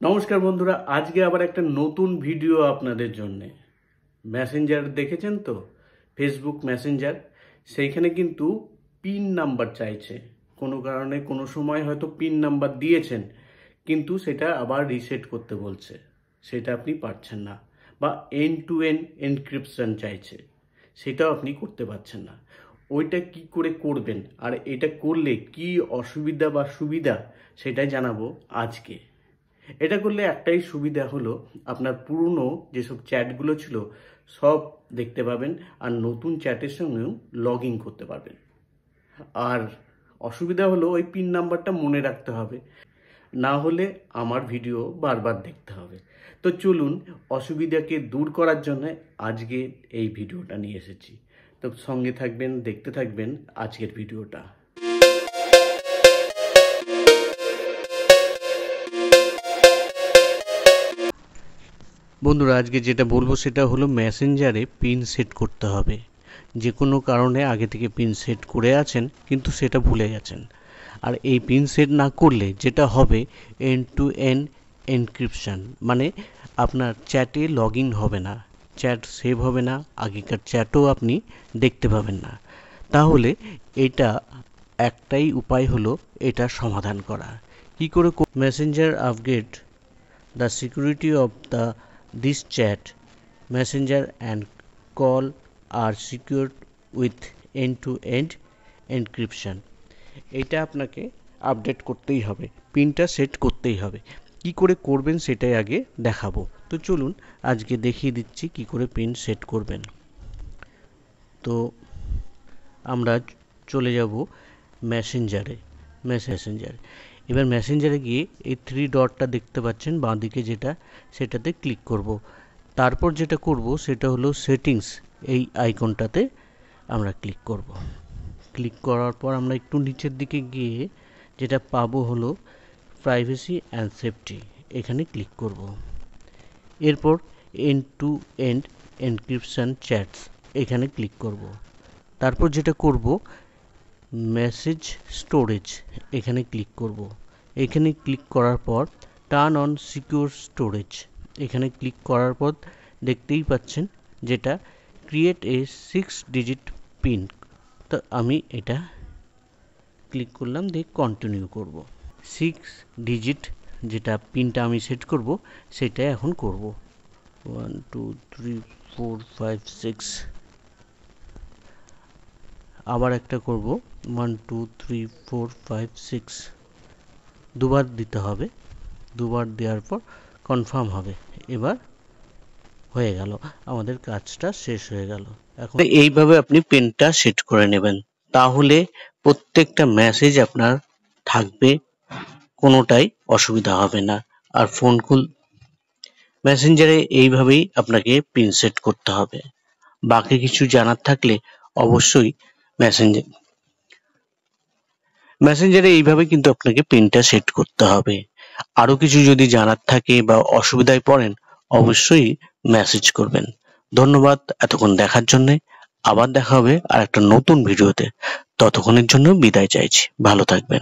নমস্কার বন্ধুরা, আজকে আবার একটা নতুন ভিডিও আপনাদের জন্য। মেসেঞ্জার দেখেছেন তো, ফেসবুক মেসেঞ্জার, সেইখানে কিন্তু পিন নাম্বার চাইছে। কোনো কারণে কোনো সময় হয়তো পিন নাম্বার দিয়েছেন, কিন্তু সেটা আবার রিসেট করতে বলছে, সেটা আপনি পারছেন না। বা এন্ড টু এন্ড এনক্রিপশন চাইছে, সেটাও আপনি করতে পারছেন না। ওইটা কি করে করবেন আর এটা করলে কি অসুবিধা বা সুবিধা, সেটাই জানাবো আজকে। এটা করলে একটাই সুবিধা হলো, আপনার পুরনো যেসব চ্যাটগুলো ছিল সব দেখতে পাবেন, আর নতুন চ্যাটের সঙ্গেও লগ ইন করতে পারবেন। আর অসুবিধা হলো ওই পিন নাম্বারটা মনে রাখতে হবে, না হলে আমার ভিডিও বারবার দেখতে হবে। তো চলুন, অসুবিধাকে দূর করার জন্য আজকে এই ভিডিওটা নিয়ে এসেছি। তো সঙ্গে থাকবেন, দেখতে থাকবেন আজকের ভিডিওটা। বন্ধুরা, আজকে যেটা বলবো সেটা হলো মেসেঞ্জারে পিন সেট করতে হবে। যে কোনো কারণে আগে থেকে পিন সেট করে আছেন কিন্তু সেটা ভুলে গেছেন, আর এই পিন সেট না করলে যেটা হবে এন্ড টু এন্ড এনক্রিপশন, মানে আপনার চ্যাটে লগ ইন হবে না, চ্যাট সেভ হবে না, আগেকার চ্যাটও আপনি দেখতে পাবেন না। তাহলে এটা একটাই উপায় হলো এটা সমাধান করা। কি করে? Messenger upgrade the security of this chat, messenger and call are secured with end-to-end encryption. এটা আপনাকে আপডেট করতেই হবে, পিনটা সেট করতেই হবে। কি করে করবেন সেটাই আগে দেখাবো। তো চলুন আজকে দেখিয়ে দিচ্ছি কি করে পিন সেট করবেন। তো আমরা চলে যাব মেসেঞ্জারে। এবার মেসেঞ্জারে গিয়ে এই থ্রি ডটটা দেখতে পাচ্ছেন বাঁ দিকে, সেটাতে ক্লিক করব। তারপর যেটা করব সেটা হলো সেটিংস, এই আইকনটাতে আমরা ক্লিক করব। ক্লিক করার পর আমরা একটু নিচের দিকে গিয়ে যেটা পাবো হলো প্রাইভেসি অ্যান্ড সেফটি, এখানে ক্লিক করব। এরপর end to end encryption chats, এখানে ক্লিক করব। তারপর যেটা করব মেসেজ স্টোরেজ, এখানে ক্লিক করব। এখানে ক্লিক করার পর টার্ন অন সিকিউর স্টোরেজ, এখানে ক্লিক করার পর দেখতেই পাচ্ছেন যেটা ক্রিয়েট এ 6 ডিজিট পিন। তো আমি এটা ক্লিক করলাম, দিয়ে কন্টিনিউ করব। 6 ডিজিট যেটা পিনটা আমি সেট করব সেটা এখন করব। 1 2 3 4 5 6, আবার একটা করব 1 2 3 4 5 6, দুবার দিতে হবে। দুবার দেওয়ার পর কনফার্ম হবে। এবার হয়ে গেল, আমাদের কাজটা শেষ হয়ে গেল। এখন এইভাবে আপনি পিনটা সেট করে নেবেন, তাহলে প্রত্যেকটা মেসেজ আপনার থাকবে, কোনোটাই অসুবিধা হবে না। আর ফোন মেসেঞ্জারে এইভাবেই আপনাকে পিন সেট করতে হবে। বাকি কিছু জানার থাকলে অবশ্যই মেসেঞ্জারে এইভাবে কিন্তু আপনাকে পিনটা সেট করতে হবে। আরো কিছু যদি জানার থাকে বা অসুবিধায় পড়েন অবশ্যই মেসেজ করবেন। ধন্যবাদ এতক্ষণ দেখার জন্য। আবার দেখা হবে আর একটা নতুন ভিডিওতে। ততক্ষণের জন্য বিদায় চাইছি, ভালো থাকবেন।